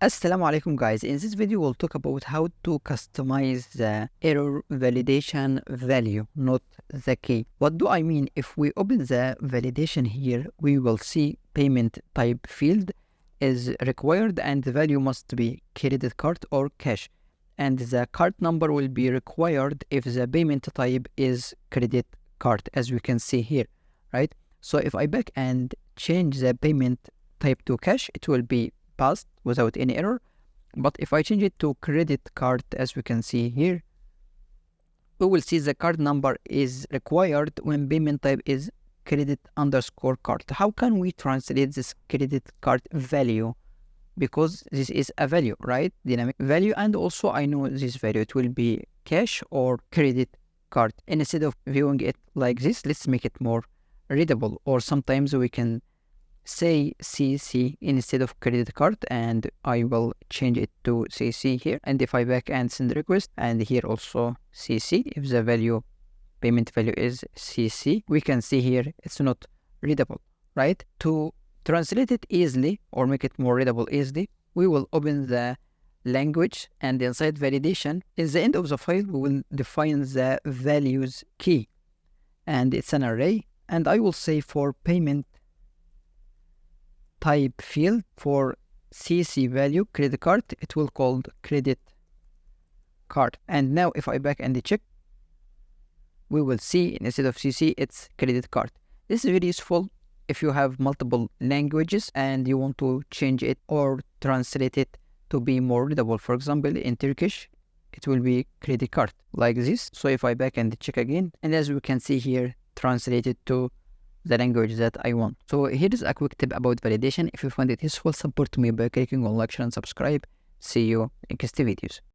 Assalamu alaikum guys. In this video we'll talk about how to customize the error validation value, not the key. What do I mean? If we open the validation here, we will see payment type field is required and the value must be credit card or cash. And the card number will be required if the payment type is credit card, as we can see here, right? So if I back and change the payment type to cash, it will be passed without any error. But if I change it to credit card, as we can see here, we will see the card number is required when payment type is credit underscore card. How can we translate this credit card value? Because this is a value, right? Dynamic value. And also I know this value, it will be cash or credit card. And instead of viewing it like this, let's make it more readable. Or sometimes we can say CC instead of credit card, and I will change it to CC here. And if I back and send request, and here also CC, if the value payment value is CC, we can see here it's not readable, right? To translate it easily or make it more readable easily, we will open the language, and inside validation, in the end of the file, we will define the values key, and it's an array. And I will say for payment type field, for CC value credit card, it will called credit card. And now if I back and check, we will see instead of CC it's credit card. This is very useful if you have multiple languages and you want to change it or translate it to be more readable. For example, in Turkish it will be credit card like this. So if I back and check again, and as we can see here, translated to the language that I want. So here is a quick tip about validation. If you find it useful, support me by clicking on like, share and subscribe. See you in next videos.